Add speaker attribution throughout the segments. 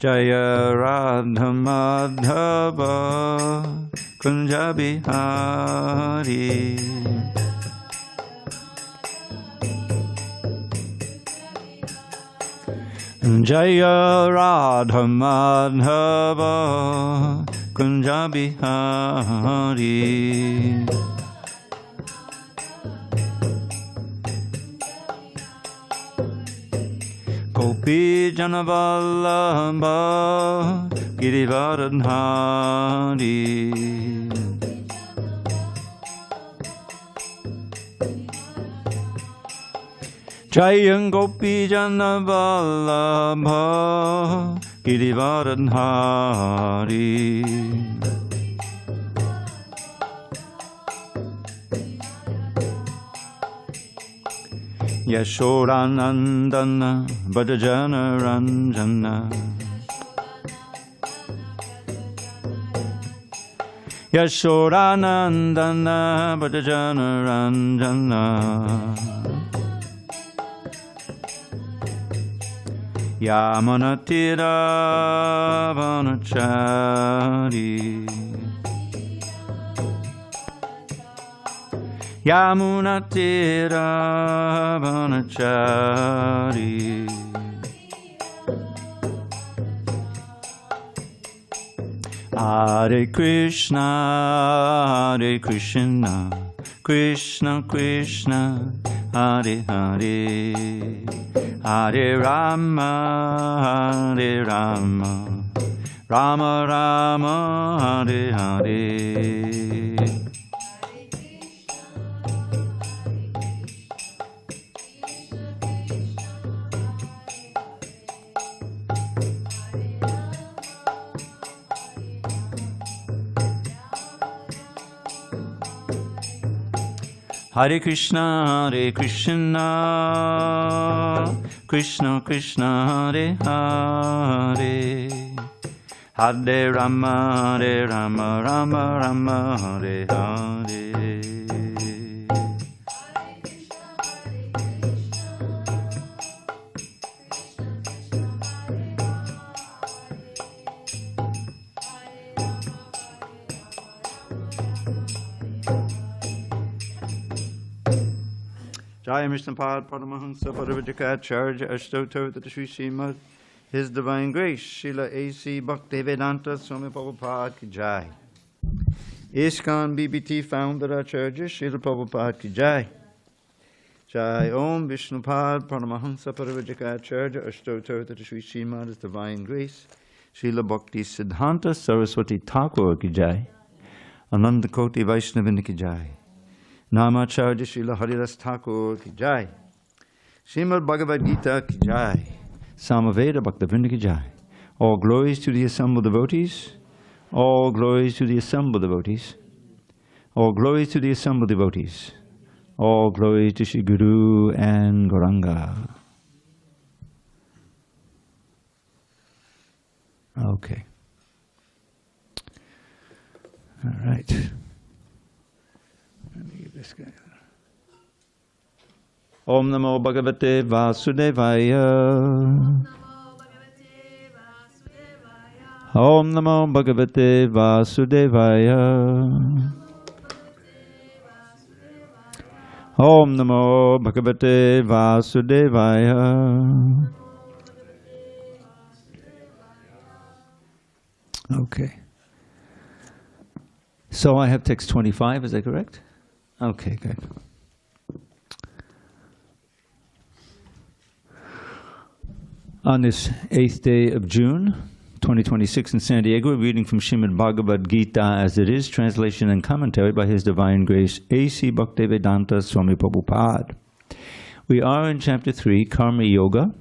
Speaker 1: Jaya Radha Madhava Kunja Bihari. Jaya Radha Madhava Kunja Bihari. Gopi Janavallabha Girivardhari. Jaya Gopi Janavallabha Girivardhari. Yashodanandana Bhajana Ranjana. Yashodanandana Bhajana Ranjana. Yamunatira Vanachari. Yamunatira Vanachari. Hare Krishna, Hare Krishna, Krishna Krishna, Hare Hare, Hare Rama, Hare Rama, Rama Rama, Hare Hare. Hare Krishna, Hare Krishna, Krishna Krishna, Hare Hare, Hare Rama, Hare Rama, Rama Rama, Hare Hare. Jai Mishnapad Paramahansa Paravajakacharya Ashtotar Sri Srimad, His Divine Grace, Srila A.C. Bhaktivedanta Swami Prabhupada Ki Jai. ISKCON BBT Founder Acharya Srila Prabhupada Ki Jai. Jai Om Vishnupad Paramahansa Paravajakacharya Ashtotar Sri Srimad, His Divine Grace, Srila Bhakti Siddhanta Saraswati Thakur Ki Jai. Ananda Koti Vaishnavinda Ki Jai. Namacharya Srila Haridas Thakur Ki Jai. Srimad Bhagavad Gita Ki Jai. Samaveda Bhaktivinoda Ki Jai. All glories to the assembled devotees. All glories to the assembled devotees. All glories to the assembled devotees. All glories to Shri Guru and Gauranga. Okay. All right. Let me give this guy. Om Namo Bhagavate Vasudevaya. Om Namo Bhagavate Vasudevaya. Om Namo Bhagavate Vasudevaya. Okay. So I have text 25, is that correct? Okay, good. On this 8th day of June, 2026 in San Diego, we're reading from Srimad Bhagavad Gita as it is, translation and commentary by His Divine Grace, A.C. Bhaktivedanta Swami Prabhupada. We are in Chapter 3, Karma Yoga,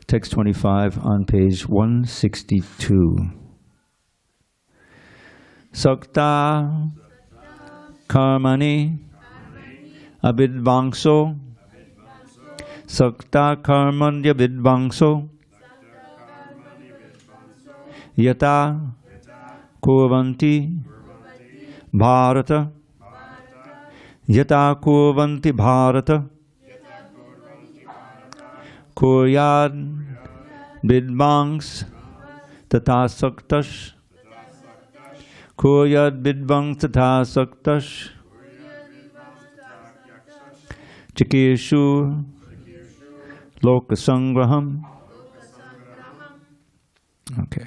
Speaker 1: text 25 on page 162. Sakta Karmani Abhidvangso Sakta Karmanya Vidvangso Yata Kurvanti Bharata Yata Kurvanti Bharata Kuryad Vidvangs tata saktash kuryat vidvang tata saktash chikeshu lokasangraham. Okay.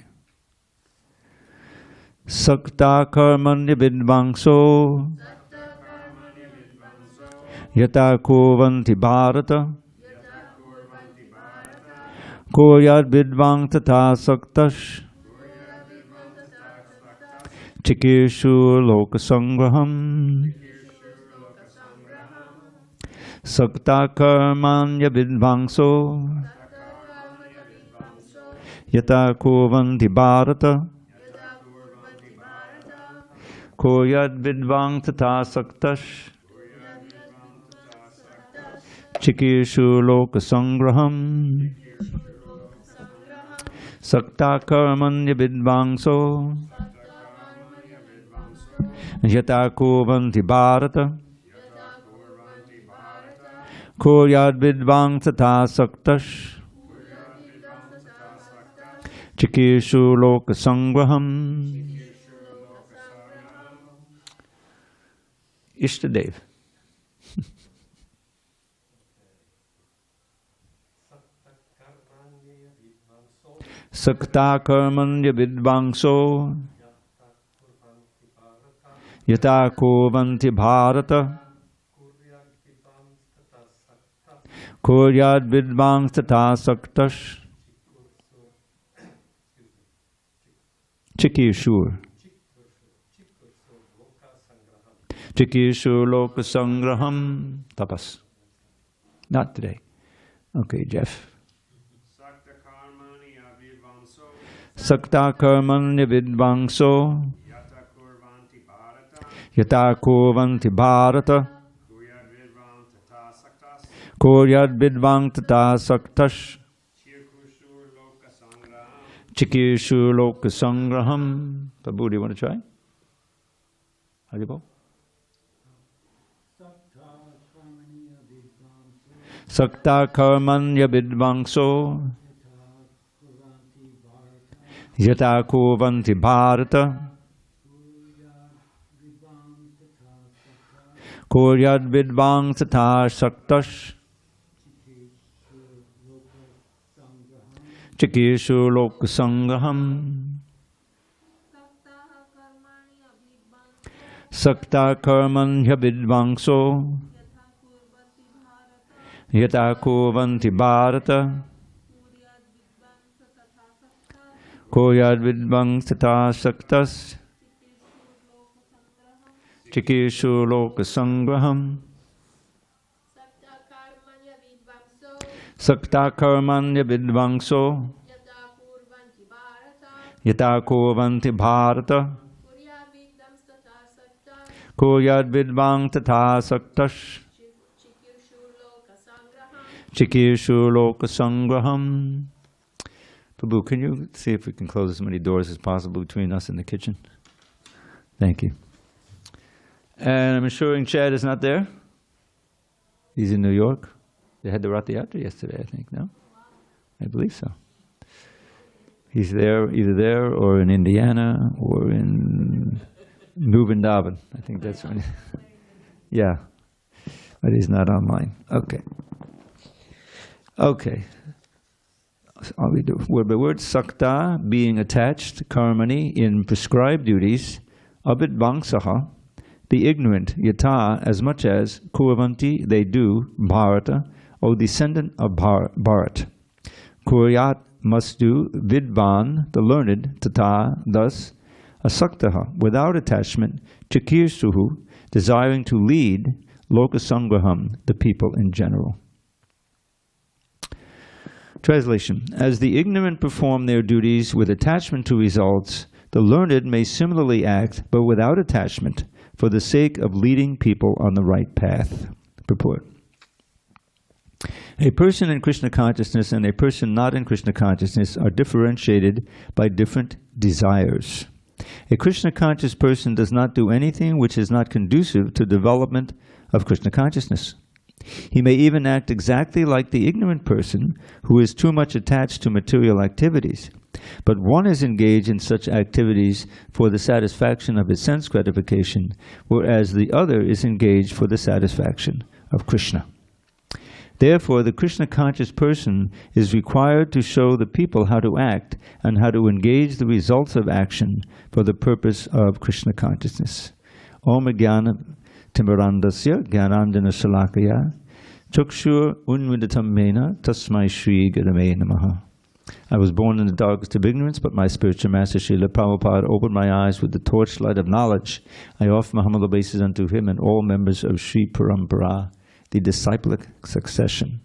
Speaker 1: Sakta karmanya vidvangso yata kurvanti bharata kuryat vidvang tata saktash chikeshu lokasangraham. Sakta karmanya vidvangso yata kurvanti bharata kuryat vidvang tata saktash chikeshu lokasangraham. Sakta karmanya vidvangso yata kurvanti bharata kuryat vidvang tata saktash chikeshu lokasangraham. Ishtadev. Sakta karmanya vidvangso yata kurvanti bharata kuryat vidvang tata saktash chikeshur lokasangraham. Tapas. Not today. Okay, Jeff. Sakta karmanya vidvangso yata kurvanti bharata kuryat vidvang tata saktash chikeshu lokasangraham. Prabhu, do you want to try? Haribol? Sakta karmanya vidvangso yata kurvanti bharata kuryat vidvang tata saktash chikeshu lokasangraham. Sakta karmanya vidvangso yata kurvanti bharata kuryat vidvang tata saktas chikeshu lokasangraham. Sakta karmanya vidvangso yata kurvanti bharata kuryat vidvang tata saktash chikeshu lokasangraham. Prabhu, can you see if we can close as many doors as possible between us and the kitchen? Thank you. And I'm assuring Chad is not there. He's in New York. They had the Rath Yatra yesterday, I think, no? I believe so. He's there, either there or in Indiana or in Vrindavan. I think that's when. Yeah. But he's not online. Okay. Okay. All we do. The word sakta, being attached, karmani, in prescribed duties, avidvangsaha, the ignorant, yata, as much as, kurvanti, they do, bharata, O descendant of Bharat. Kuryat, must do, vidvan, the learned, tata, thus, asaktaha, without attachment, chikirsuhu, desiring to lead, lokasangraham, the people in general. Translation. As the ignorant perform their duties with attachment to results, the learned may similarly act, but without attachment, for the sake of leading people on the right path. Purport. A person in Krishna consciousness and a person not in Krishna consciousness are differentiated by different desires. A Krishna conscious person does not do anything which is not conducive to development of Krishna consciousness. He may even act exactly like the ignorant person who is too much attached to material activities.
Speaker 2: But one is engaged in such activities for the satisfaction of his sense gratification, whereas the other is engaged for the satisfaction of Krishna. Therefore, the Krishna-conscious person is required to show the people how to act and how to engage the results of action for the purpose of Krishna consciousness. Om Jnana Timirandasya Jnanandjana Shalakaya Chakshur Unmidatam Mena Tasmai Shri Gurave Namaha. I was born in the darkest of ignorance, but my spiritual master Srila Prabhupada opened my eyes with the torchlight of knowledge. I offer my humble obeisance unto him and all members of Sri Parampara, the disciplic succession.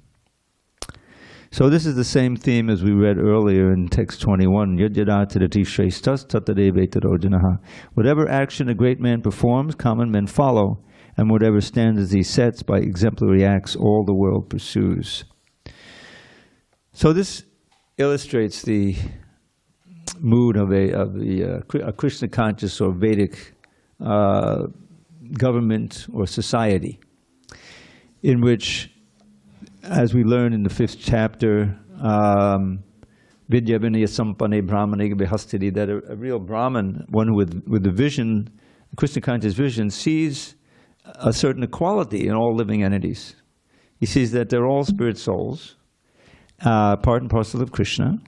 Speaker 2: So this is the same theme as we read earlier in text 21. Whatever action a great man performs, common men follow, and whatever standards he sets by exemplary acts, all the world pursues. So this illustrates the mood of a Krishna conscious or Vedic government or society, in which, as we learn in the 5th chapter, Vidya Vinaya Sampane Brahmane Behastiti, that a real Brahman, one with the vision, Krishna conscious vision, sees a certain equality in all living entities. He sees that they're all spirit souls, part and parcel of Krishna,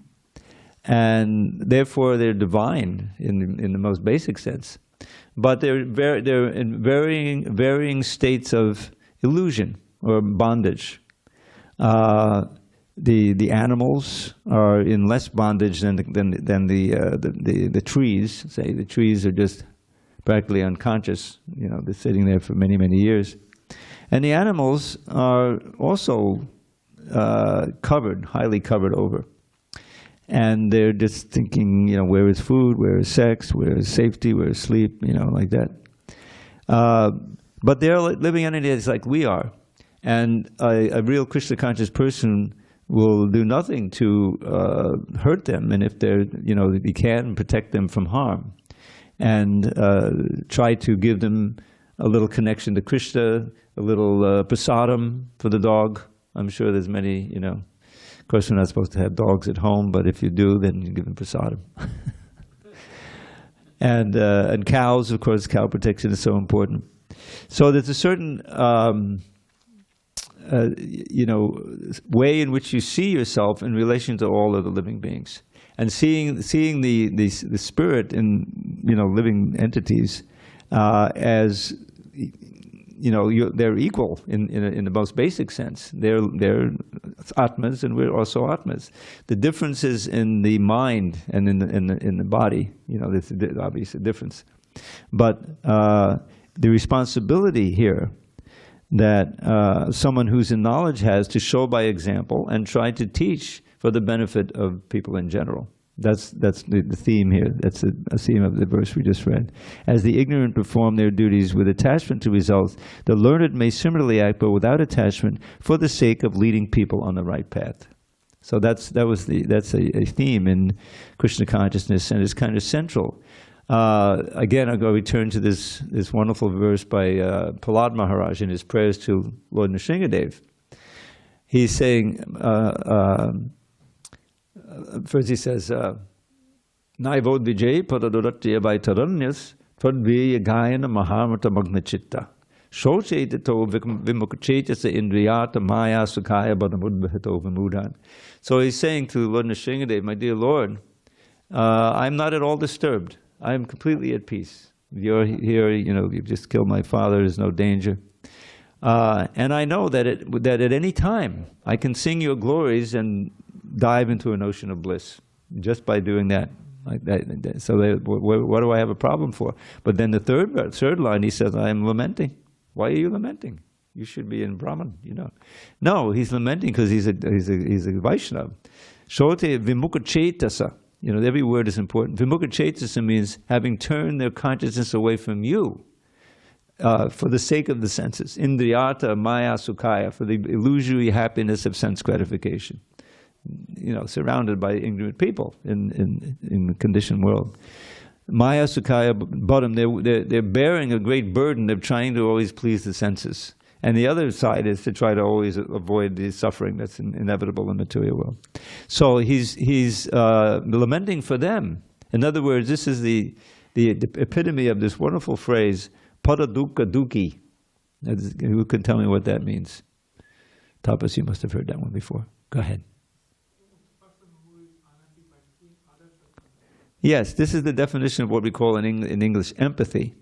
Speaker 2: and therefore they're divine in the most basic sense. But they're in varying states of illusion or bondage. The animals are in less bondage than the trees. Say the trees are just practically unconscious. You know, they're sitting there for many years, and the animals are also highly covered over, and they're just thinking, you know, where is food, where is sex, where is safety, where is sleep, you know, like that. But they're living entities like we are. And a real Krishna conscious person will do nothing to hurt them, and if they're, you know, he can protect them from harm, and try to give them a little connection to Krishna, a little prasadam for the dog. I'm sure there's many, you know. Of course, we're not supposed to have dogs at home, but if you do, then you give them prasadam. And cows, of course, cow protection is so important. So there's a certain you know, way in which you see yourself in relation to all of the living beings, and seeing the spirit in, you know, living entities as, you know, they're equal in the most basic sense. They're atmas, and we're also atmas. The difference is in the mind and in the body. You know, there's obviously a difference, but the responsibility here that someone who's in knowledge has to show by example and try to teach for the benefit of people in general. That's the theme here. That's a theme of the verse we just read. As the ignorant perform their duties with attachment to results, the learned may similarly act, but without attachment, for the sake of leading people on the right path. So that's a theme in Krishna consciousness, and it's kind of central. Again, I'm going to return to this wonderful verse by Prahlad Maharaj in his prayers to Lord Nrsingadev. He's saying, first he says, Naivod Vijay Padaduratya Vaitaranyas Tadveya Gayana Mahamata Magnachitta Shochaitato Vimukachetasa Indriyata Maya Sukhaya Badamudbhato Vimudan. So he's saying to Lord Nrsingadev, my dear Lord, I'm not at all disturbed. I am completely at peace. You're here, you know, you've just killed my father, there's no danger. And I know that at any time I can sing your glories and dive into an ocean of bliss just by doing that. So what do I have a problem for? But then the third line, he says, I am lamenting. Why are you lamenting? You should be in Brahman, you know. No, he's lamenting because he's a Vaishnava. Shote vimukachetasa. You know, every word is important. Vimukachetasa means having turned their consciousness away from you for the sake of the senses. Indriyata maya sukhaya, for the illusory happiness of sense gratification. You know, surrounded by ignorant people in the conditioned world. Maya sukhaya bottom, they're bearing a great burden of trying to always please the senses. And the other side is to try to always avoid the suffering that's inevitable in the material world. So he's lamenting for them. In other words, this is the epitome of this wonderful phrase, pada dukkha dukhi. Who can tell me what that means? Tapas, you must have heard that one before. Go ahead. Yes, this is the definition of what we call in English empathy.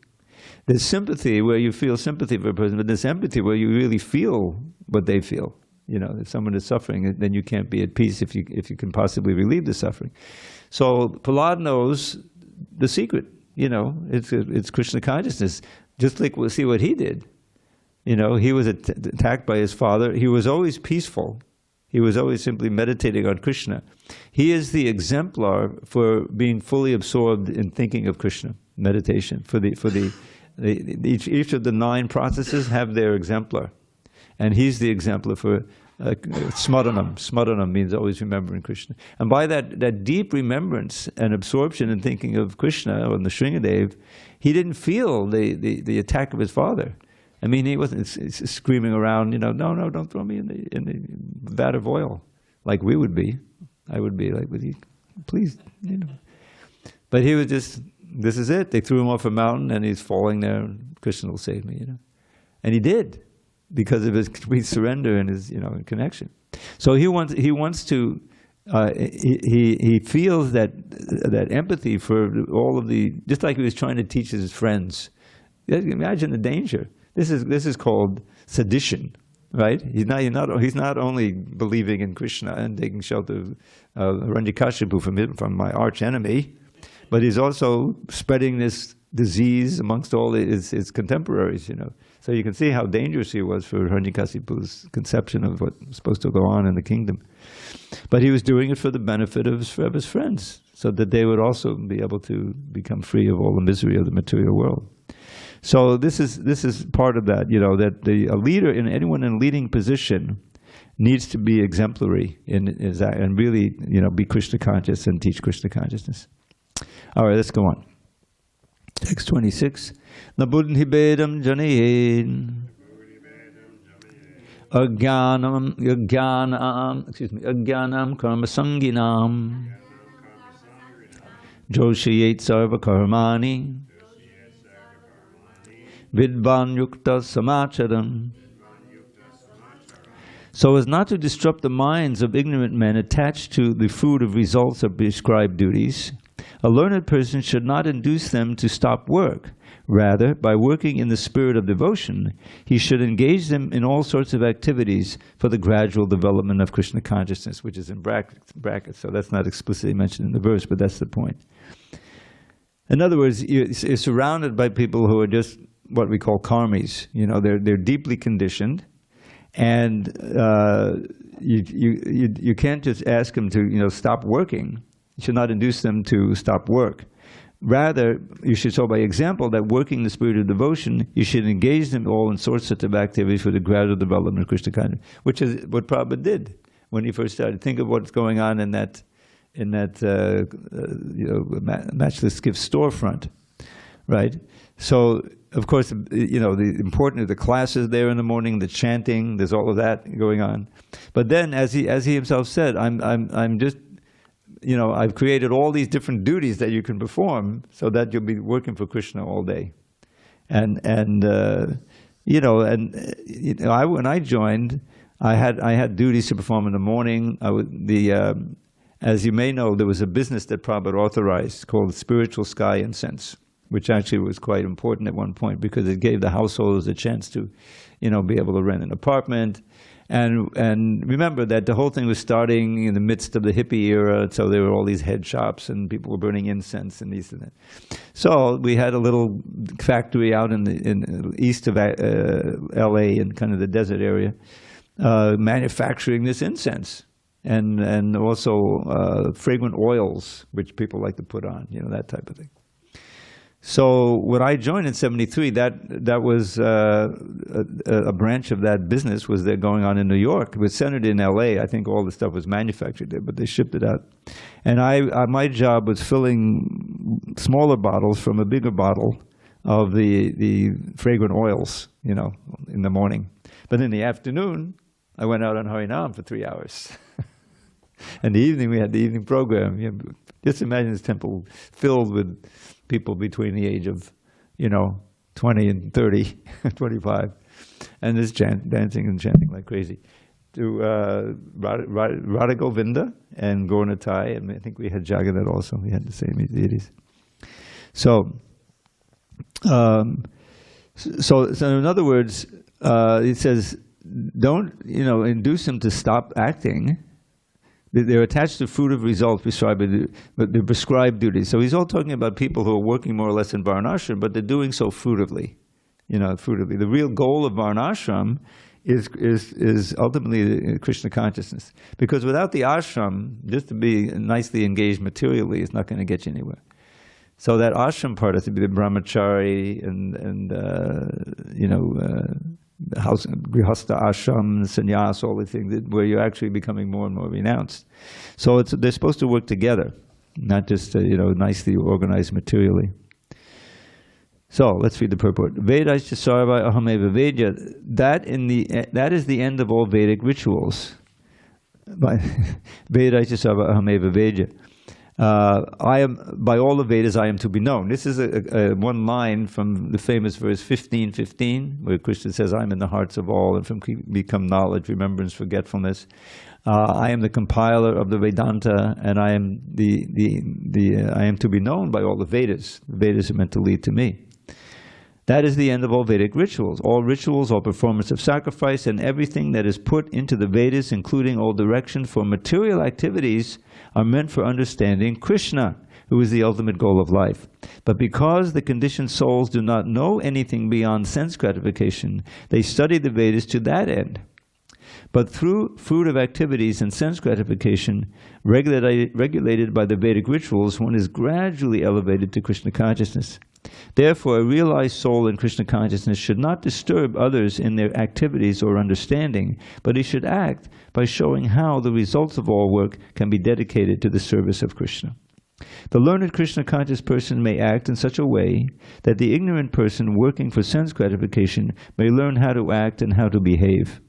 Speaker 2: There's sympathy where you feel sympathy for a person, but there's empathy where you really feel what they feel. You know, if someone is suffering, then you can't be at peace if you can possibly relieve the suffering. So Prahlad knows the secret. You know, it's Krishna consciousness. Just like we'll see what he did. You know, he was attacked by his father. He was always peaceful. He was always simply meditating on Krishna. He is the exemplar for being fully absorbed in thinking of Krishna, meditation. Each of the 9 processes have their exemplar. And he's the exemplar for smaranam. Smaranam means always remembering Krishna. And by that deep remembrance and absorption in thinking of Krishna or the Shringadev, he didn't feel the attack of his father. I mean, he wasn't screaming around, you know, no, don't throw me in the vat of oil, like we would be. I would be like, would you, please, you know. But he was just, this is it. They threw him off a mountain and he's falling there. Krishna will save me, you know. And he did, because of his complete surrender and his, you know, connection. So he wants to, he feels that empathy for all of the, just like he was trying to teach his friends. Imagine the danger. This is called sedition, right? He's not only believing in Krishna and taking shelter of Hiranyakashipu from my arch enemy, but he's also spreading this disease amongst all his contemporaries, you know. So you can see how dangerous he was for Hiranyakashipu's conception of what was supposed to go on in the kingdom. But he was doing it for the benefit of his friends, so that they would also be able to become free of all the misery of the material world. So this is part of that, you know, that a leader, anyone in a leading position, needs to be exemplary and really, you know, be Krishna conscious and teach Krishna consciousness. All right, let's go on. Text 26. Na buddhi bedam janayin ajnanam karma sanginam joshiyet sarva karmani vidvan yukta samacharam. So as not to disrupt the minds of ignorant men attached to the fruit of results of prescribed duties, a learned person should not induce them to stop work. Rather, by working in the spirit of devotion, he should engage them in all sorts of activities for the gradual development of Krishna consciousness, which is in brackets, so that's not explicitly mentioned in the verse, but that's the point. In other words, you're surrounded by people who are just what we call karmis. You know, they're deeply conditioned, and you can't just ask them to, you know, stop working. You should not induce them to stop work. Rather, you should show by example that working in the spirit of devotion, you should engage them all in sorts of activities for the gradual development of Krishna consciousness, which is what Prabhupada did when he first started. Think of what's going on in that you know, matchless gift storefront, right? So, of course, you know, the important are the classes there in the morning, the chanting. There's all of that going on. But then, as he himself said, I'm just, you know, I've created all these different duties that you can perform so that you'll be working for Krishna all day. And you know, when I joined, I had duties to perform in the morning. As you may know, there was a business that Prabhupada authorized called Spiritual Sky Incense, which actually was quite important at one point because it gave the householders a chance to, you know, be able to rent an apartment. And remember that the whole thing was starting in the midst of the hippie era, so there were all these head shops and people were burning incense and these and that. So we had a little factory out in the east of LA in kind of the desert area, manufacturing this incense and also fragrant oils, which people like to put on, you know, that type of thing. So when I joined in '73, that was a branch of that business was there going on in New York. It was centered in LA. I think all the stuff was manufactured there, but they shipped it out. And my job was filling smaller bottles from a bigger bottle of the fragrant oils, you know, in the morning. But in the afternoon, I went out on Harinam for 3 hours. And the evening, we had the evening program. You know, just imagine this temple filled with people between the age of, 20 and 30, 25. And this dancing and chanting like crazy. To Radha Govinda and Gaurnatai, and I think we had Jagannath also. We had the same deities. So in other words, it says, don't induce them to stop acting. They're attached to fruitive results prescribed, but they're prescribed duties. So he's all talking about people who are working more or less in Varnashram, but they're doing so fruitively. Fruitively. The real goal of Varnashram is ultimately Krishna consciousness. Because without the ashram, just to be nicely engaged materially is not going to get you anywhere. So that ashram part has to be the brahmachari and house, grihastha ashram, sannyas, all the things where you're actually becoming more and more renounced. So they're supposed to work together, not just nicely organized materially. So let's read the purport. Vedaischa sarva ahameva vedya. That is the end of all Vedic rituals. Vedaischa sarva ahameva vedya. By all the Vedas I am to be known. This is one line from the famous verse 15:15, where Krishna says, I am in the hearts of all, and from become knowledge, remembrance, forgetfulness. I am the compiler of the Vedanta, and I am I am to be known by all the Vedas. The Vedas are meant to lead to me. That is the end of all Vedic rituals. All rituals, all performance of sacrifice, and everything that is put into the Vedas, including all direction for material activities, are meant for understanding Krishna, who is the ultimate goal of life. But because the conditioned souls do not know anything beyond sense gratification, they study the Vedas to that end. But through fruitive activities and sense gratification, regulated by the Vedic rituals, one is gradually elevated to Krishna consciousness. Therefore, a realized soul in Krishna consciousness should not disturb others in their activities or understanding, but he should act by showing how the results of all work can be dedicated to the service of Krishna. The learned Krishna conscious person may act in such a way that the ignorant person working for sense gratification may learn how to act and how to behave.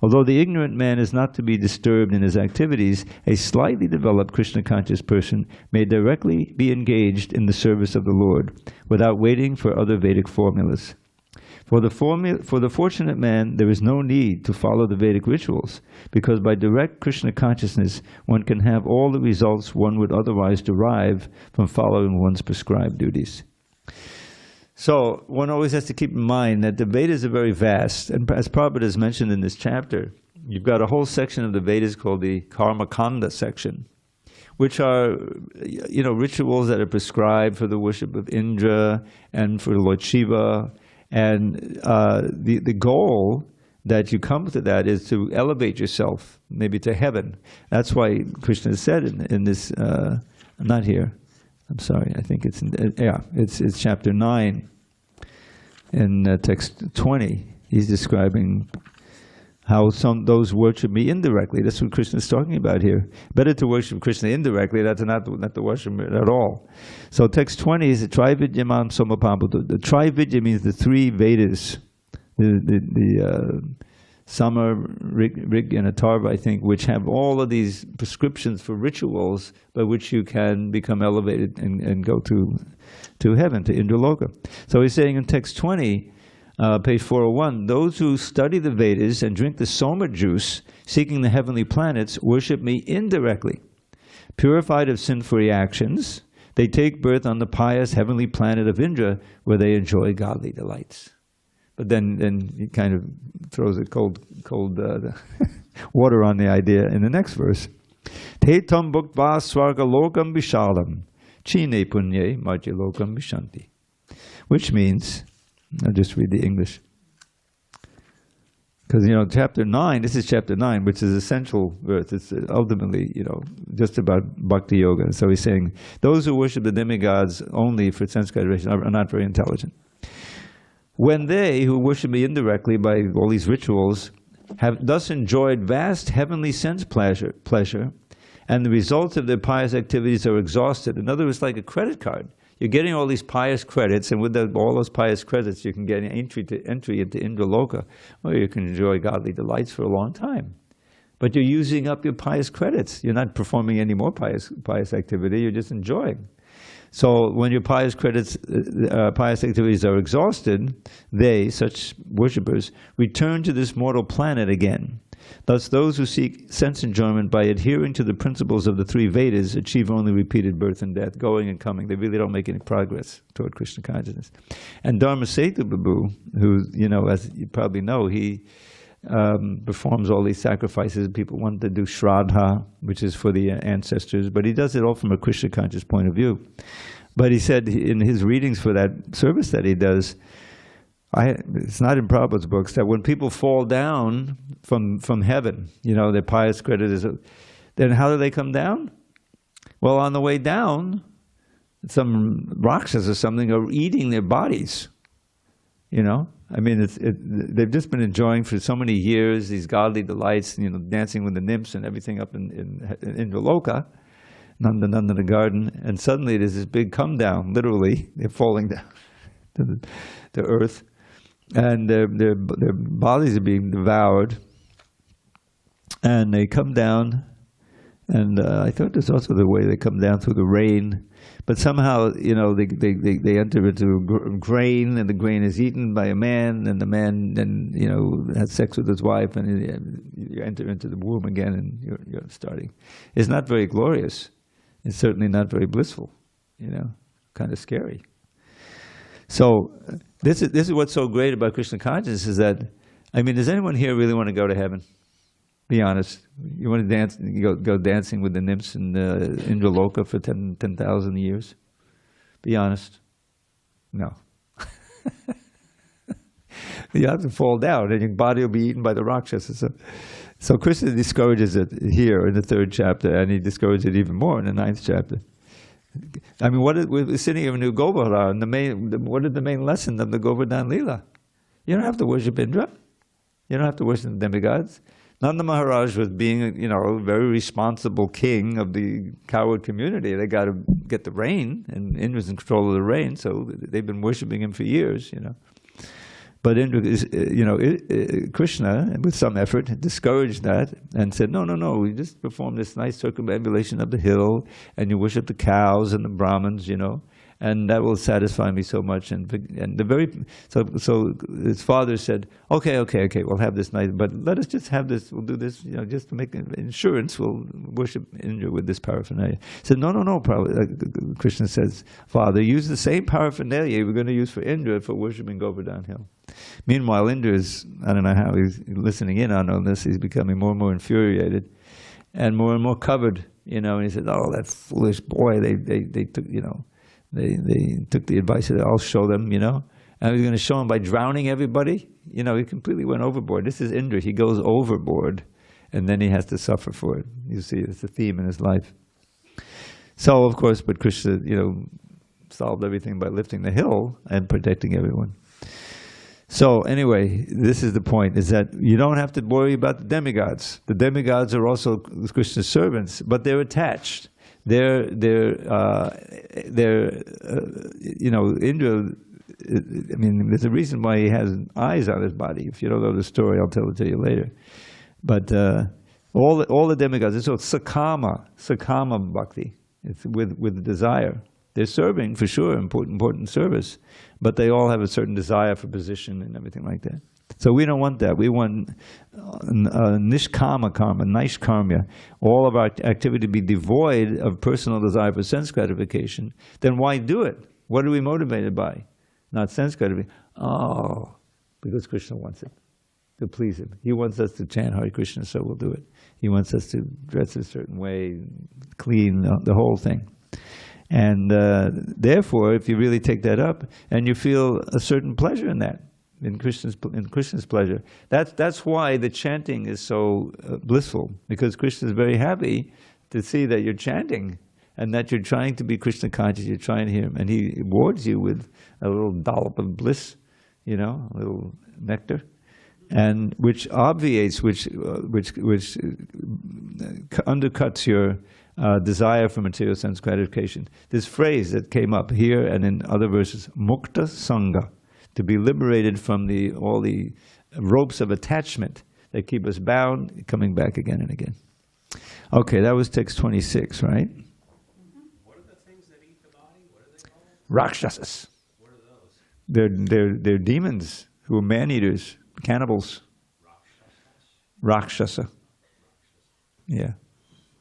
Speaker 2: Although the ignorant man is not to be disturbed in his activities, a slightly developed Krishna conscious person may directly be engaged in the service of the Lord without waiting for other Vedic formulas. For the fortunate man, there is no need to follow the Vedic rituals, because by direct Krishna consciousness, one can have all the results one would otherwise derive from following one's prescribed duties. So one always has to keep in mind that the Vedas are very vast, and as Prabhupada has mentioned in this chapter, you've got a whole section of the Vedas called the Karma Kanda section, which are rituals that are prescribed for the worship of Indra and for Lord Shiva, and the goal that you come to that is to elevate yourself, maybe to heaven. That's why Krishna said in this, not here. I'm sorry, I think it's it's chapter 9 in text 20. He's describing how those worship me indirectly. That's what Krishna is talking about here. Better to worship Krishna indirectly, that's not to worship at all. So text 20 is the Trividyamam Somapambuddha. The Trividya means the three Vedas, the Sama, Rig, and Atharva, I think, which have all of these prescriptions for rituals by which you can become elevated and go to heaven, to Indraloka. So he's saying in text 20, page 401, those who study the Vedas and drink the Soma juice, seeking the heavenly planets, worship me indirectly. Purified of sin-free actions, they take birth on the pious heavenly planet of Indra, where they enjoy godly delights. But then he kind of throws a cold water on the idea in the next verse. Te tam bhuktva swarga lokam vishalam, chine punye marja lokam vishanti. Which means, I'll just read the English. Because, chapter 9, this is chapter 9, which is essential verse. It's ultimately, just about bhakti yoga. So he's saying, those who worship the demigods only for sense gratification are not very intelligent. When they, who worship me indirectly by all these rituals, have thus enjoyed vast heavenly sense pleasure, and the results of their pious activities are exhausted. In other words, like a credit card. you're getting all these pious credits, and with all those pious credits, you can get an entry into Indraloka, where you can enjoy godly delights for a long time. But you're using up your pious credits. You're not performing any more pious activity. You're just enjoying. So when your pious credits, pious activities are exhausted, they, such worshippers, return to this mortal planet again. Thus, those who seek sense enjoyment by adhering to the principles of the three Vedas achieve only repeated birth and death, going and coming. They really don't make any progress toward Krishna consciousness. And Dharmasetu Babu, who, you know, as you probably know, he performs all these sacrifices. People want to do Shraddha, which is for the ancestors, but he does it all from a Krishna conscious point of view. But he said in his readings for that service that he does, it's not in Prabhupada's books, that when people fall down from heaven, you know, their pious credit is, then how do they come down? Well, on the way down, some Rakshas or something are eating their bodies, you know? I mean, they've just been enjoying for so many years these godly delights, you know, dancing with the nymphs and everything up in Indraloka, Nanda the garden, and suddenly there's this big come down, literally, they're falling down to the earth. And their bodies are being devoured, and they come down, and I thought there's also the way they come down through the rain, but somehow, you know, they enter into grain, and the grain is eaten by a man, and the man then, you know, has sex with his wife, and you enter into the womb again, and you're starting. It's not very glorious. It's certainly not very blissful, you know, kind of scary. So this is what's so great about Krishna consciousness, is that, I mean, does anyone here really want to go to heaven? Be honest. You want to dance, you go dancing with the nymphs in Indraloka for 10,000 years? Be honest. No. You have to fall down, and your body will be eaten by the Rakshasas. So Krishna discourages it here in the 3rd chapter, and he discourages it even more in the 9th chapter. I mean, we're sitting here in New Govardhan, and what is the main lesson of the Govardhan Leela? You don't have to worship Indra. You don't have to worship the demigods. Nanda Maharaj was being, you know, a very responsible king of the coward community. They got to get the rain, and Indra's in control of the rain, so they've been worshiping him for years, you know. But Indra, Krishna, with some effort, discouraged that and said, no, you just perform this nice circumambulation of the hill, and you worship the cows and the Brahmins, you know, and that will satisfy me so much. And so his father said, okay, we'll have this night, but let us just have this. We'll do this, you know, just to make insurance. We'll worship Indra with this paraphernalia. He said, no. Krishna says, Father, use the same paraphernalia we're going to use for Indra for worshiping Govardhan Hill. Meanwhile, Indra is, I don't know how he's listening in on all this. He's becoming more and more infuriated, and more covered, you know. And he said, "Oh, that foolish boy! They took, you know, they took the advice that I'll show them, you know." And he's going to show them by drowning everybody. You know, he completely went overboard. This is Indra. He goes overboard, and then he has to suffer for it. You see, it's a theme in his life. So, of course, but Krishna, you know, solved everything by lifting the hill and protecting everyone. So anyway, this is the point, is that you don't have to worry about the demigods. The demigods are also Krishna's servants, but they're attached. They're you know, Indra, I mean, there's a reason why he has eyes on his body. If you don't know the story, I'll tell it to you later. But all the demigods, it's sakama bhakti. It's with desire. They're serving, for sure, important service, but they all have a certain desire for position and everything like that. So we don't want that. We want nishkama karma, naishkarmya, all of our activity to be devoid of personal desire for sense gratification. Then why do it? What are we motivated by? Not sense gratification. Oh, because Krishna wants it, to please him. He wants us to chant Hare Krishna, so we'll do it. He wants us to dress a certain way, clean, the whole thing. And therefore, if you really take that up, and you feel a certain pleasure in that, in Krishna's pleasure, that's why the chanting is so blissful, because Krishna is very happy to see that you're chanting, and that you're trying to be Krishna conscious, you're trying to hear him, and he rewards you with a little dollop of bliss, you know, a little nectar, and which obviates, which undercuts your desire for material sense gratification. This phrase that came up here and in other verses, mukta sangha, to be liberated from all the ropes of attachment that keep us bound, coming back again and again. Okay, that was text 26, right?
Speaker 3: What are the things that eat the body? What are they called?
Speaker 2: Rakshasas.
Speaker 3: What are those?
Speaker 2: They're demons who are man-eaters, cannibals. Rakshasa. Yeah.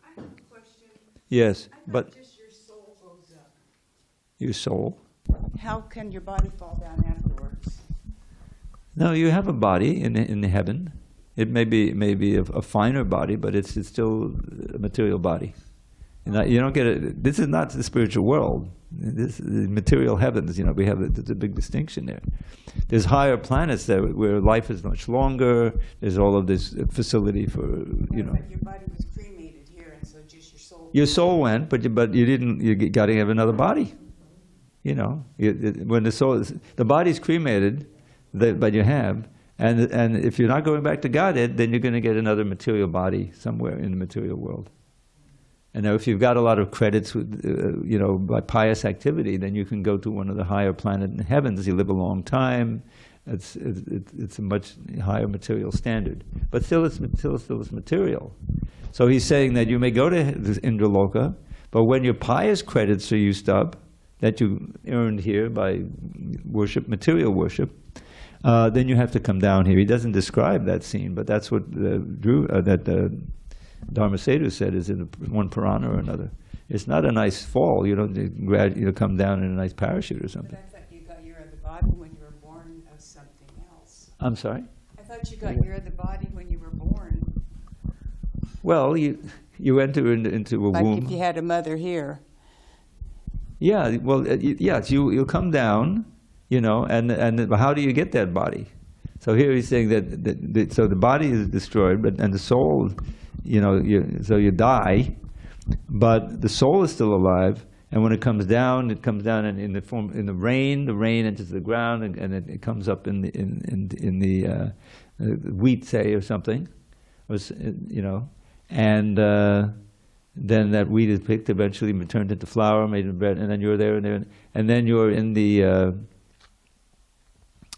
Speaker 4: I have a question.
Speaker 2: Yes,
Speaker 4: I
Speaker 2: but
Speaker 4: thought just your soul goes up.
Speaker 2: your soul.
Speaker 4: How can your body fall down afterwards?
Speaker 2: No, you have a body in heaven. It may be a finer body, but it's still a material body. You don't get it. This is not the spiritual world. This is the material heavens. We have there's a big distinction there. There's higher planets there where life is much longer. There's all of this facility for
Speaker 4: But your body was cremated here, and so just your soul.
Speaker 2: Your soul went, but you didn't. You got to have another body. When the body's cremated, but you have. And if you're not going back to Godhead, then you're going to get another material body somewhere in the material world. And now if you've got a lot of credits, by pious activity, then you can go to one of the higher planets in heavens. You live a long time. It's a much higher material standard. But still it's material. So he's saying that you may go to Indraloka, but when your pious credits are used up, that you earned here by worship, material worship, then you have to come down here. He doesn't describe that scene, but that's what Dharma Setu said is in one Purana or another. It's not a nice fall. You don't come down in a nice parachute or something.
Speaker 4: But I thought you got your other body when you were born of something else.
Speaker 2: I'm sorry?
Speaker 4: I thought you got your other body when you were born.
Speaker 2: Well, you enter into a womb.
Speaker 4: Like if you had a mother here.
Speaker 2: Yeah, well, yes, you'll come down, and how do you get that body? So here he's saying that so the body is destroyed, and the soul, so you die, but the soul is still alive, and when it comes down in the rain enters the ground, and it comes up in the wheat, say, or something, and then that wheat is picked, eventually turned into flour, made into bread, and then you're there, and then you're in the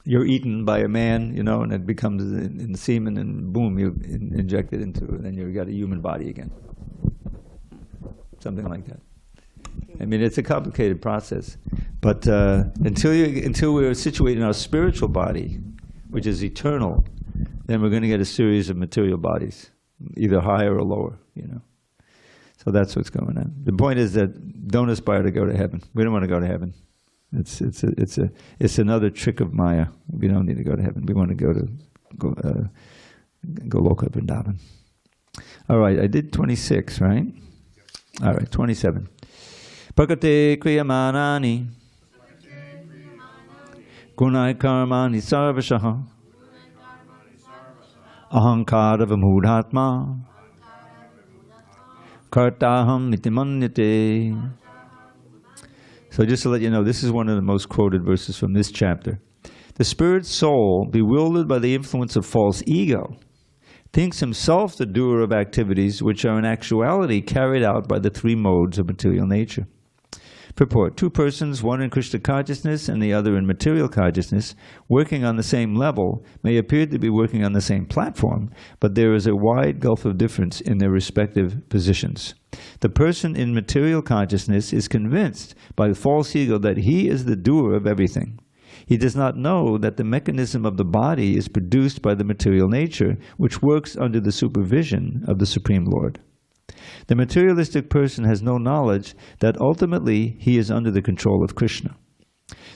Speaker 2: you're eaten by a man, and it becomes in the semen, and boom, you inject it into it, and then you've got a human body again. Something like that. I mean, it's a complicated process, but until we're situated in our spiritual body, which is eternal, then we're going to get a series of material bodies, either higher or lower, So that's what's going on. The point is that don't aspire to go to heaven. We don't want to go to heaven. It's another trick of Maya. We don't need to go to heaven. We want to go Loka Vrindavan. All right, I did 26, right? All right, 27. Prakate kriyamanani gunai karmani sarvashaha ahankara vimudhatma kartaham itimanyate. So just to let you know, this is one of the most quoted verses from this chapter. The spirit soul, bewildered by the influence of false ego, thinks himself the doer of activities which are in actuality carried out by the three modes of material nature. Purport: two persons, one in Krishna consciousness and the other in material consciousness, working on the same level, may appear to be working on the same platform, but there is a wide gulf of difference in their respective positions. The person in material consciousness is convinced by the false ego that he is the doer of everything. He does not know that the mechanism of the body is produced by the material nature, which works under the supervision of the Supreme Lord. The materialistic person has no knowledge that ultimately he is under the control of Krishna.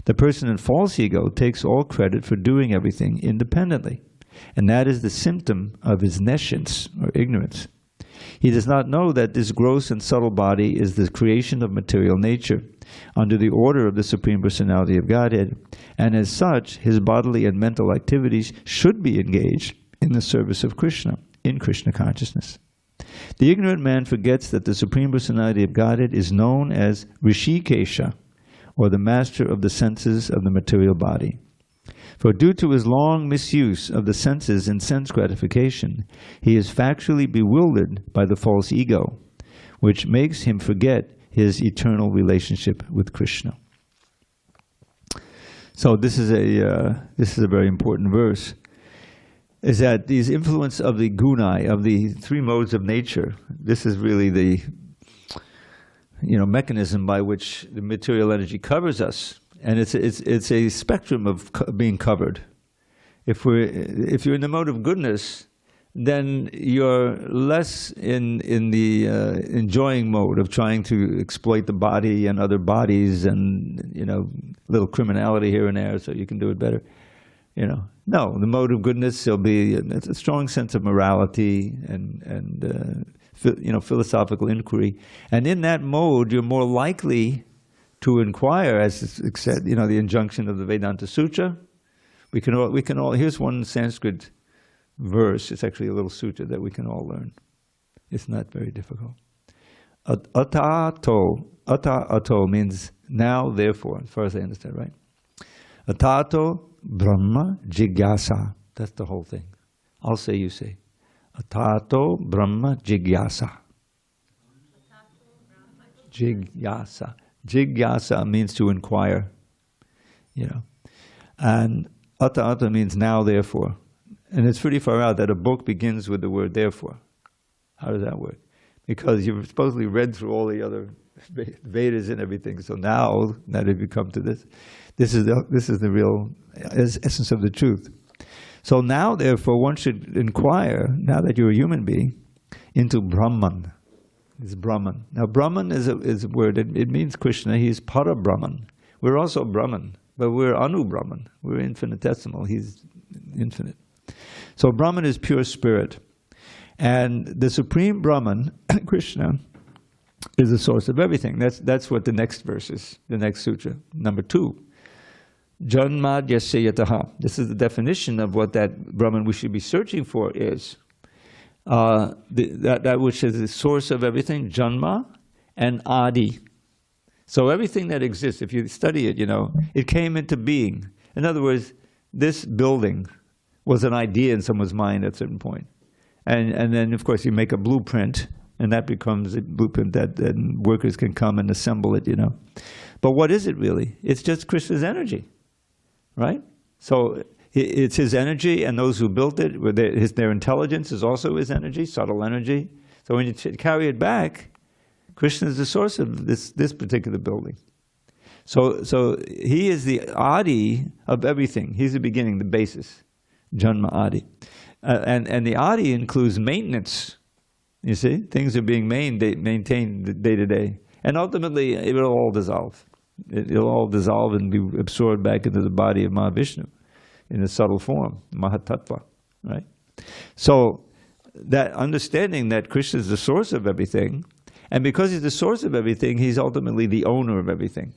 Speaker 2: The person in false ego takes all credit for doing everything independently, and that is the symptom of his nescience, or ignorance. He does not know that this gross and subtle body is the creation of material nature, under the order of the Supreme Personality of Godhead, and as such, his bodily and mental activities should be engaged in the service of Krishna, in Krishna consciousness. The ignorant man forgets that the Supreme Personality of Godhead is known as Rishikesha, or the master of the senses of the material body. For due to his long misuse of the senses in sense gratification, he is factually bewildered by the false ego, which makes him forget his eternal relationship with Krishna. So this is a very important verse. Is that these influence of the gunai, of the three modes of nature, this is really the mechanism by which the material energy covers us, and it's a spectrum of being covered. If you're in the mode of goodness, then you're less in the enjoying mode of trying to exploit the body and other bodies and little criminality here and there so you can do it better. No, the mode of goodness, it's a strong sense of morality and philosophical inquiry. And in that mode, you're more likely to inquire, as it's said, the injunction of the Vedanta Sutra. We can all. Here's one Sanskrit verse. It's actually a little sutra that we can all learn. It's not very difficult. Ata means now, therefore, as far as I understand, right? Atato Brahma Jigyasa. That's the whole thing. I'll say, you say. Atato Brahma Jigyasa. Jigyasa. Jigyasa means to inquire. And ata means now, therefore. And it's pretty far out that a book begins with the word therefore. How does that work? Because you've supposedly read through all the other Vedas and everything. So now that if you come to this is the real essence of the truth. So now, therefore, one should inquire, now that you're a human being, into Brahman. It's Brahman. Now, Brahman is a word. It means Krishna. He's Para Brahman. We're also Brahman, but we're Anu Brahman. We're infinitesimal. He's infinite. So Brahman is pure spirit. And the Supreme Brahman, Krishna, is the source of everything. That's what the next verse is, the next sutra, number 2. Janmad yasya yataha. This is the definition of what that Brahman we should be searching for is. That which is the source of everything, Janma and Adi. So everything that exists, if you study it, it came into being. In other words, this building was an idea in someone's mind at a certain point. And then, of course, you make a blueprint, and that becomes a blueprint that workers can come and assemble it, But what is it really? It's just Krishna's energy, right? So it's his energy, and those who built it, their intelligence is also his energy, subtle energy. So when you carry it back, Krishna is the source of this particular building. So he is the Adi of everything. He's the beginning, the basis, Janma Adi. And the Adi includes maintenance. You see, things are being maintained day to day. And ultimately, it will all dissolve. It'll all dissolve and be absorbed back into the body of Mahavishnu in a subtle form, Mahatattva, right? So that understanding that Krishna is the source of everything, and because he's the source of everything, he's ultimately the owner of everything.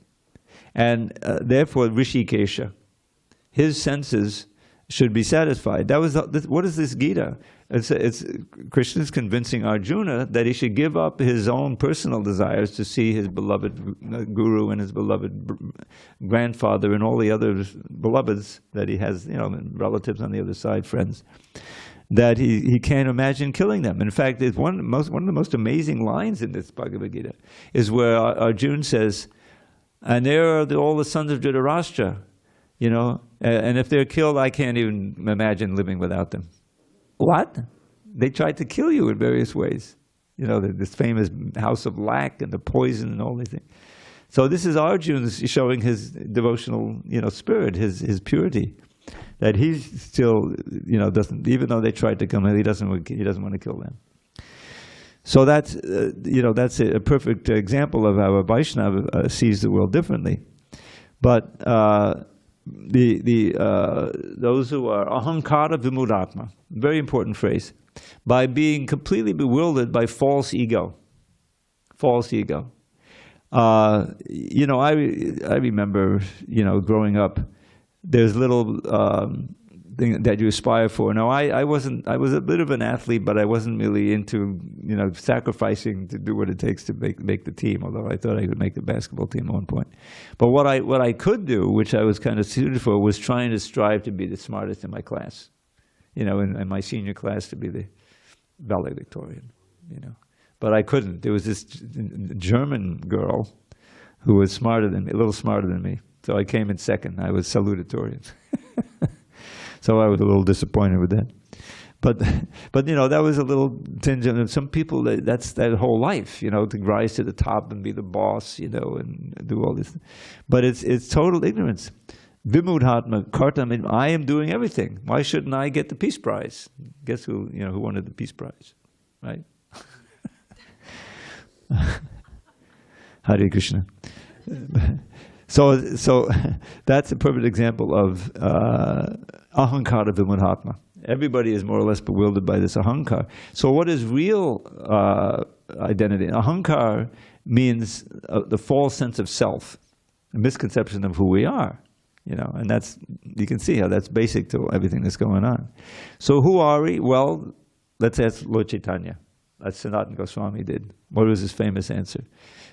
Speaker 2: And therefore, Rishikesha, his senses should be satisfied. What is this Gita? It's Krishna's convincing Arjuna that he should give up his own personal desires to see his beloved guru and his beloved grandfather and all the other beloveds that he has, relatives on the other side, friends, that he can't imagine killing them. In fact, it's one of the most amazing lines in this Bhagavad Gita is where Arjuna says, and there are all the sons of Dhritarashtra, and if they're killed, I can't even imagine living without them. What? They tried to kill you in various ways. This famous house of lac and the poison and all these things. So this is Arjuna showing his devotional, spirit, his purity, that he's still, doesn't, even though they tried to come in, he doesn't want to kill them. So that's, that's a perfect example of how a Vaishnava sees the world differently. But those who are ahankara vimudatma, very important phrase, by being completely bewildered by false ego. False ego. I remember, growing up, there's little thing that you aspire for. Now, I was a bit of an athlete, but I wasn't really into, sacrificing to do what it takes to make the team, although I thought I could make the basketball team at one point. But what I could do, which I was kind of suited for, was trying to strive to be the smartest in my class. In my senior class to be the valedictorian, but I couldn't. There was this German girl who was smarter than me, a little smarter than me. So I came in second. I was salutatorian. So I was a little disappointed with that. But you know, that was a little tinge. And some people, that's their whole life, you know, to rise to the top and be the boss, you know, and do all this. But it's total ignorance. Vimudhatma kartam, I am doing everything. Why shouldn't I get the Peace Prize? Guess who, you know, who wanted the Peace Prize, right? Hare Krishna. So that's a perfect example of ahankara vimudhatma. Everybody is more or less bewildered by this ahankar. So what is real identity? Ahankar means the false sense of self, a misconception of who we are. You know, and that's, you can see how that's basic to everything that's going on. So who are we? Well, let's ask Lord Chaitanya. That's Sanatana Goswami did. What was his famous answer?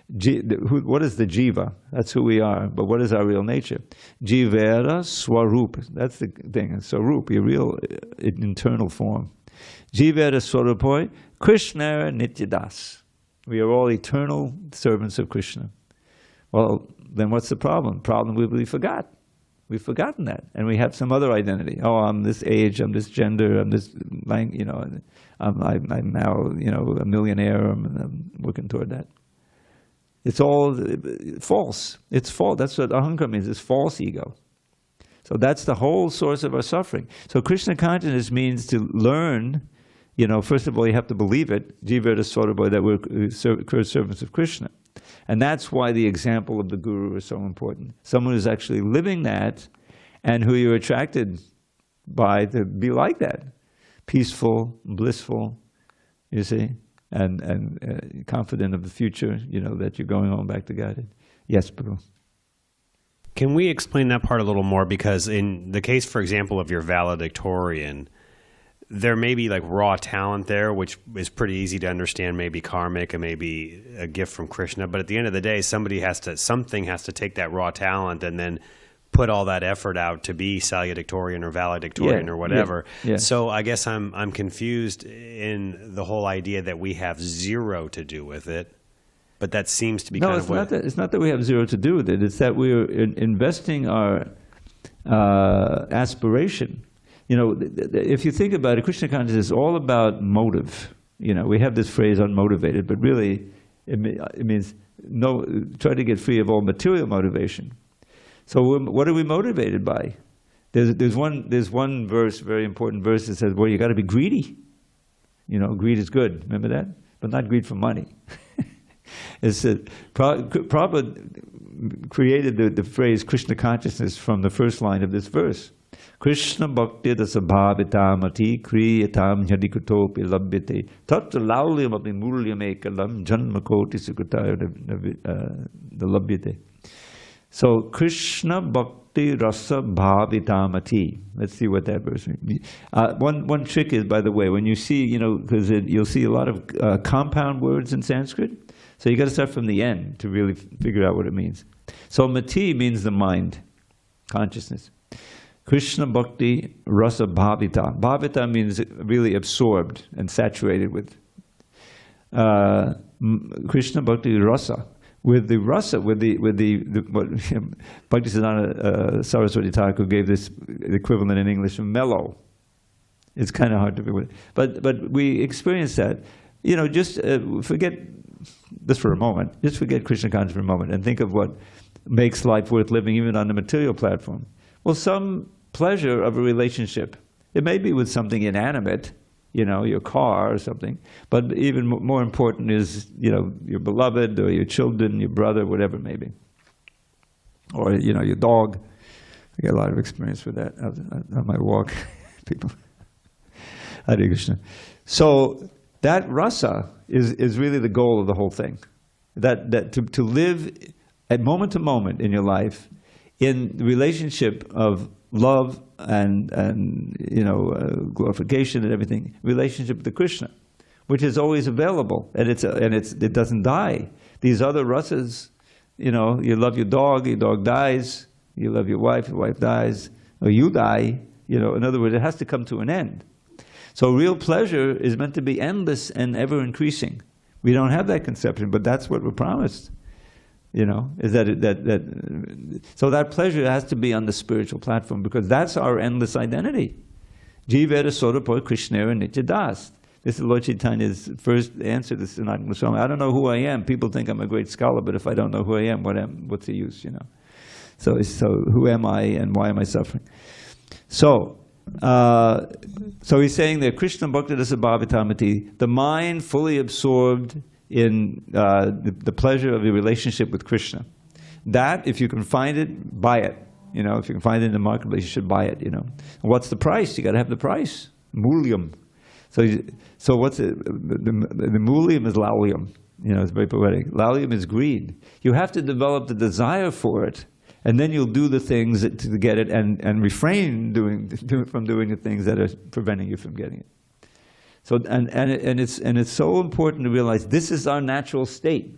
Speaker 2: What is the jiva? That's who we are. But what is our real nature? Jivera swarup. That's the thing. Swarup, your real internal form. Jivera swarupoi Krishna nityadas. We are all eternal servants of Krishna. Well, then what's the problem? Problem we forgot. We've forgotten that, and we have some other identity. Oh, I'm this age, I'm this gender, I'm this, you know, I'm now, you know, a millionaire. I'm working toward that. It's all false. It's false. That's what ahankara means. It's false ego. So that's the whole source of our suffering. So Krishna consciousness means to learn. You know, first of all, you have to believe it. Jivata Swarabha, that we're servants of Krishna. And that's why the example of the guru is so important. Someone who's actually living that and who you're attracted by to be like that. Peaceful, blissful, you see, and confident of the future, you know, that you're going on back to Godhead. Yes, Prabhu.
Speaker 3: Can we explain that part a little more? Because in the case, for example, of your valedictorian, there may be like raw talent there, which is pretty easy to understand, maybe karmic and maybe a gift from Krishna. But at the end of the day, something has to take that raw talent and then put all that effort out to be salutatorian or valedictorian or whatever.
Speaker 2: Yeah.
Speaker 3: So I guess I'm confused in the whole idea that we have zero to do with it. But that seems to be kind of what...
Speaker 2: No, it's not that we have zero to do with it. It's that we're investing our aspiration. You know, if you think about it, Krishna consciousness is all about motive. You know, we have this phrase unmotivated, but really it means try to get free of all material motivation. So what are we motivated by? There's one verse, very important verse, that says, well, you got to be greedy. You know, greed is good. Remember that? But not greed for money. It's Prabhupada created the phrase Krishna consciousness from the first line of this verse. Krishna bhakti dasabhavitamati kriyatam yadikutopi labhyate tatra laulyam api mulyam ekalam janmakoti sukutaya the labhyate. So Krishna bhakti rasa bhavitamati. Let's see what that verse means. One trick is, by the way, when you see, you know, because you'll see a lot of compound words in Sanskrit. So you got to start from the end to really figure out what it means. So mati means the mind, consciousness. Krishna bhakti rasa bhavita. Bhavita means really absorbed and saturated with. Krishna bhakti rasa. With the rasa, with the what Bhaktisiddhanta Saraswati Thakur gave this equivalent in English of mellow. It's kind of hard to figure, but we experience that. You know, just forget this for a moment. Just forget Krishna consciousness for a moment and think of what makes life worth living, even on the material platform. Well, some pleasure of a relationship. It may be with something inanimate, you know, your car or something, but even more important is, you know, your beloved or your children, your brother, whatever it may be. Or, you know, your dog. I get a lot of experience with that on my walk. People. Hare Krishna. So that rasa is really the goal of the whole thing. That to live at moment to moment in your life in the relationship of love and you know, glorification and everything, relationship with the Krishna, which is always available, and it doesn't die. These other rasas, you know, you love your dog dies. You love your wife dies, or you die. You know, in other words, it has to come to an end. So real pleasure is meant to be endless and ever increasing. We don't have that conception, but that's what we're promised. You know, is that so that pleasure has to be on the spiritual platform, because that's our endless identity. Jivera Sodapo Krishnera Nityadas. This is Lord Chaitanya's first answer to Sanatana Goswami. I don't know who I am. People think I'm a great scholar, but if I don't know who I am, what's the use, you know? So who am I and why am I suffering? So he's saying that Krishna Bhaktadasa Bhavatamati, the mind fully absorbed in the pleasure of the relationship with Krishna. That, if you can find it, buy it. You know, if you can find it in the marketplace, you should buy it, you know. What's the price? You got to have the price. Mulyam. So what's it? The mulyam is laulyam. You know, it's very poetic. Laulyam is greed. You have to develop the desire for it, and then you'll do the things to get it, and refrain from doing the things that are preventing you from getting it. So and it's so important to realize this is our natural state.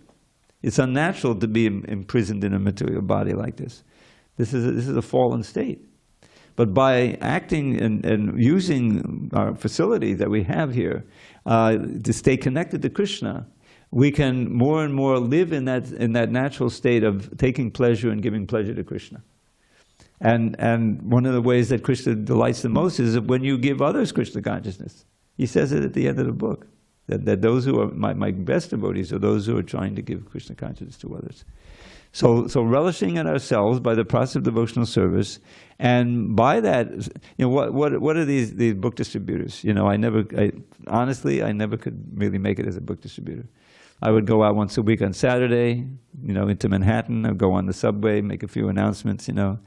Speaker 2: It's unnatural to be imprisoned in a material body like this. This is a fallen state. But by acting and using our facilities that we have here to stay connected to Krishna, we can more and more live in that natural state of taking pleasure and giving pleasure to Krishna. And one of the ways that Krishna delights the most is when you give others Krishna consciousness. He says it at the end of the book, that those who are my best devotees are those who are trying to give Krishna consciousness to others. So relishing in ourselves by the process of devotional service, and by that, you know, what are these book distributors? You know, honestly, I never could really make it as a book distributor. I would go out once a week on Saturday, you know, into Manhattan. I'd go on the subway, make a few announcements, you know,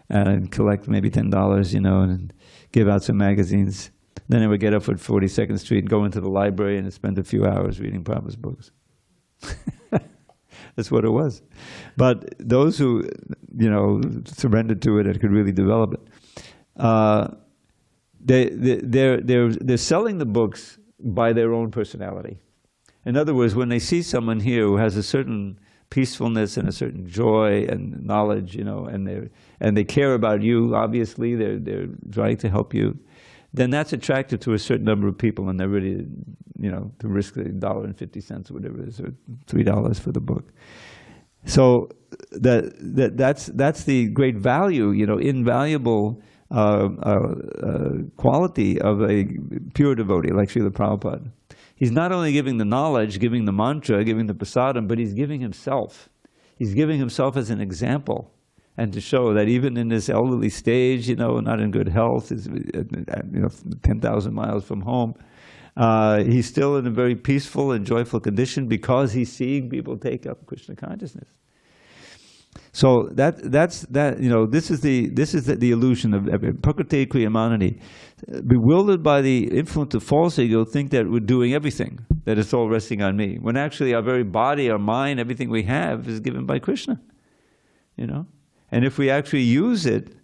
Speaker 2: and collect maybe $10, you know, and give out some magazines. Then I would get up at 42nd Street and go into the library and spend a few hours reading Prabhupada's books. That's what it was. But those who, you know, surrendered to it and could really develop it, they're selling the books by their own personality. In other words, when they see someone here who has a certain peacefulness and a certain joy and knowledge, you know, and they care about you, obviously, they're trying to help you, then that's attractive to a certain number of people, and they're ready, you know, to risk $1.50 or whatever it is, or $3 for the book. So that's the great value, you know, invaluable quality of a pure devotee like Srila Prabhupada. He's not only giving the knowledge, giving the mantra, giving the prasadam, but he's giving himself. He's giving himself as an example. And to show that even in this elderly stage, you know, not in good health, is, you know, 10,000 miles from home, he's still in a very peaceful and joyful condition because he's seeing people take up Krishna consciousness. So that's you know, this is the illusion of prakriti kriyamanani. Bewildered by the influence of false ego, think that we're doing everything, that it's all resting on me, when actually our very body, our mind, everything we have is given by Krishna. You know. And if we actually use it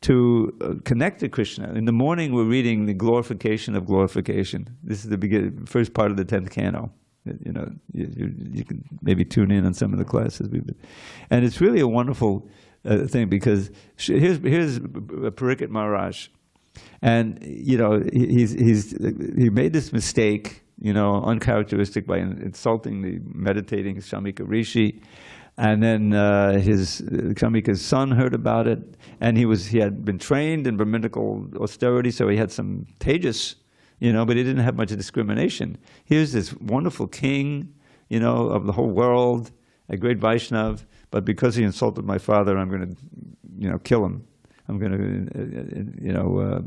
Speaker 2: to connect to Krishna, in the morning we're reading the glorification of glorification. This is the first part of the 10th canto. You know, you can maybe tune in on some of the classes we've been. And it's really a wonderful thing, because here's Parikshit Maharaj, and you know he made this mistake, you know, uncharacteristic, by insulting the meditating Shamika Rishi. And then Shamika's son heard about it, and he had been trained in Brahminical austerity, so he had some tejas, you know, but he didn't have much discrimination. Here's this wonderful king, you know, of the whole world, a great Vaishnav, but because he insulted my father, I'm going to, you know, kill him. I'm going to, you know,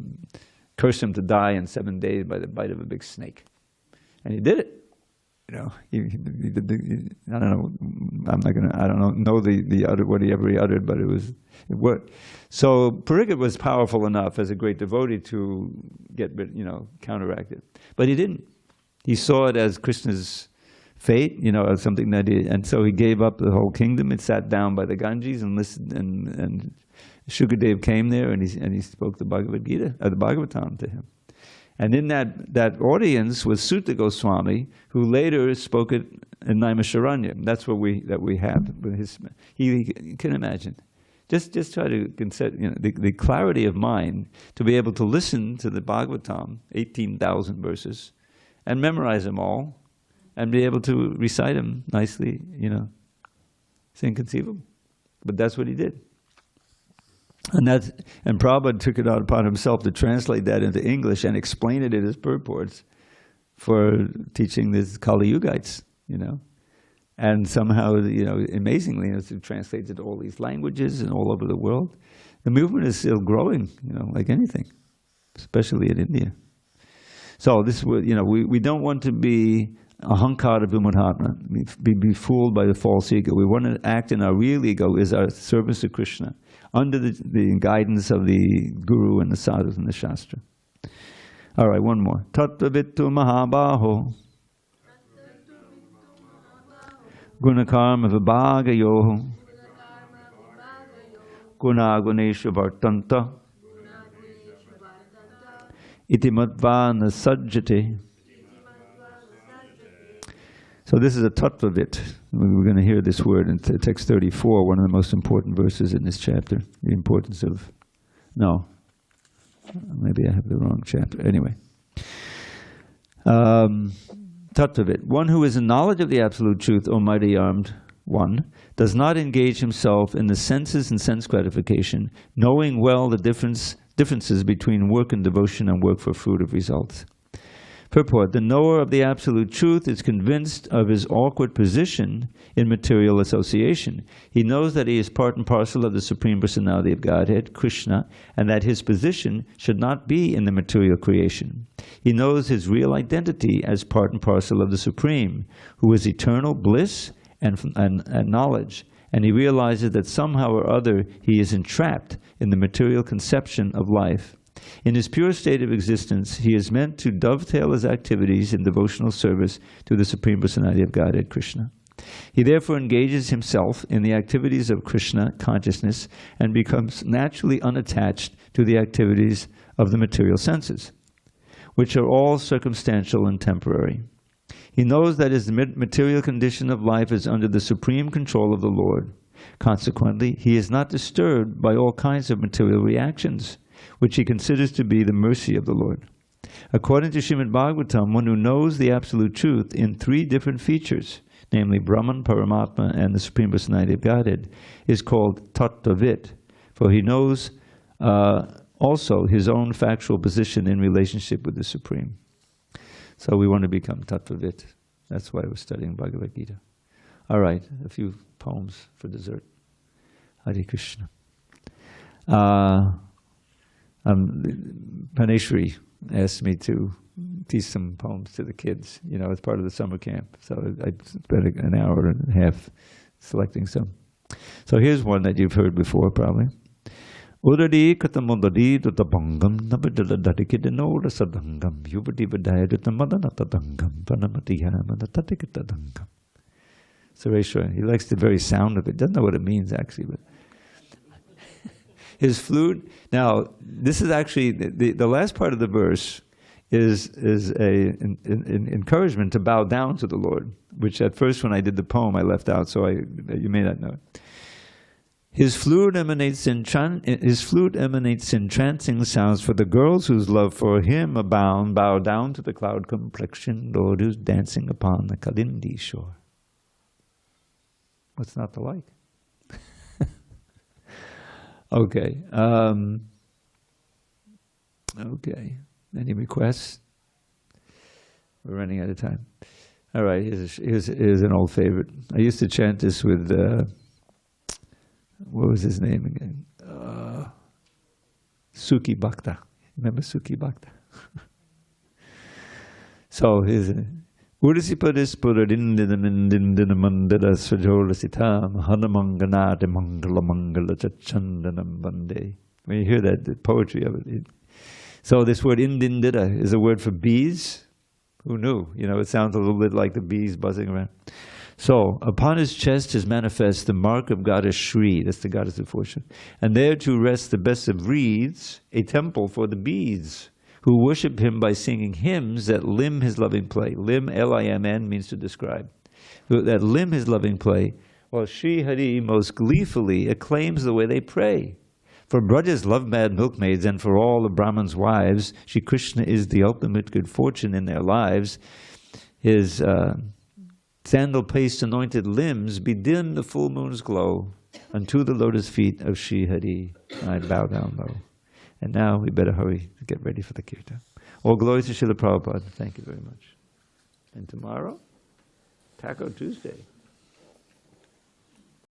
Speaker 2: curse him to die in 7 days by the bite of a big snake. And he did it. You know, I don't know. I don't know what he ever uttered, but it worked. So Parikshit was powerful enough as a great devotee to get, you know, counteract it, but he didn't. He saw it as Krishna's fate, you know, as something that and so he gave up the whole kingdom and sat down by the Ganges and listened. And Shukadev came there and he spoke the Bhagavad Gita, the Bhagavatam to him. And in that audience was Sutta Goswami, who later spoke it in Naimisharanya. That's what we have. You can imagine. Just try to consider, you know, the clarity of mind to be able to listen to the Bhagavatam, 18,000 verses, and memorize them all, and be able to recite them nicely, you know. It's inconceivable. But that's what he did. And Prabhupada took it out upon himself to translate that into English and explain it in his purports for teaching these Kali Yugites, you know. And somehow, you know, amazingly, it's translated to all these languages and all over the world. The movement is still growing, you know, like anything, especially in India. So this, you know, we don't want to be ahankara vimuhatma, be fooled by the false ego. We want to act in our real ego is our service to Krishna, under the guidance of the Guru and the Sadhus and the Shastra. All right, one more. Tattva vittu mahabaho gunakarma vibhagayoho gunagunesha vartanta iti madva nasajjate. So this is a tattvavit. We're going to hear this word in text 34, one of the most important verses in this chapter. The importance of, no, maybe I have the wrong chapter. Anyway. Tattvavit, one who is in knowledge of the absolute truth, O mighty armed one, does not engage himself in the senses and sense gratification, knowing well the differences between work and devotion and work for fruitive results. Purport, the knower of the absolute truth is convinced of his awkward position in material association. He knows that he is part and parcel of the Supreme Personality of Godhead, Krishna, and that his position should not be in the material creation. He knows his real identity as part and parcel of the Supreme, who is eternal bliss and knowledge, and he realizes that somehow or other he is entrapped in the material conception of life. In his pure state of existence, he is meant to dovetail his activities in devotional service to the Supreme Personality of Godhead, Krishna. He therefore engages himself in the activities of Krishna consciousness and becomes naturally unattached to the activities of the material senses, which are all circumstantial and temporary. He knows that his material condition of life is under the supreme control of the Lord. Consequently, he is not disturbed by all kinds of material reactions, which he considers to be the mercy of the Lord. According to Srimad Bhagavatam, one who knows the absolute truth in three different features, namely Brahman, Paramatma, and the Supreme Personality of Godhead, is called Tattvavit, for he knows also his own factual position in relationship with the Supreme. So we want to become Tattvavit. That's why we're studying Bhagavad Gita. All right, a few poems for dessert. Hare Krishna. Paneshri asked me to teach some poems to the kids, you know, as part of the summer camp. So I spent an hour and a half selecting some. So here's one that you've heard before, probably. Udadi katamudadi tutabangam nabidadadikidinora sadangam yubadi vidaya tutamadanatatangam panamatihamanatatikitadangam. Sureshwar, he likes the very sound of it. Doesn't know what it means, actually, but his flute. Now, this is actually the last part of the verse is an encouragement to bow down to the Lord, which at first when I did the poem I left out, so you may not know it. His flute emanates entrancing sounds for the girls whose love for him abound, bow down to the cloud complexion Lord who's dancing upon the Kalindi shore. What's not to like? Okay. Okay. Any requests? We're running out of time. All right. Here's an old favorite. I used to chant this with, what was his name again? Sukhi Bhakta. Remember Sukhi Bhakta? So here's it. Mandala Svajolasitam Hanumanganate Mangala Mangala Chachandanam Bande. When you hear that, the poetry of it. So this word Indindita is a word for bees. Who knew? You know, it sounds a little bit like the bees buzzing around. So upon his chest is manifest the mark of goddess Shri, that's the goddess of fortune. And there to rest the best of reeds, a temple for the bees, who worship him by singing hymns that limn his loving play. Limn, L-I-M-N, means to describe. That limn his loving play, while Sri Hari most gleefully acclaims the way they pray. For Braja's love-mad milkmaids and for all the Brahmins' wives, Shri Krishna is the ultimate good fortune in their lives. His sandal paste anointed limbs be dim the full moon's glow unto the lotus feet of Shri Hari. I bow down low. And now we better hurry to get ready for the kirtan. All glory to Srila Prabhupada. Thank you very much. And tomorrow, Taco Tuesday.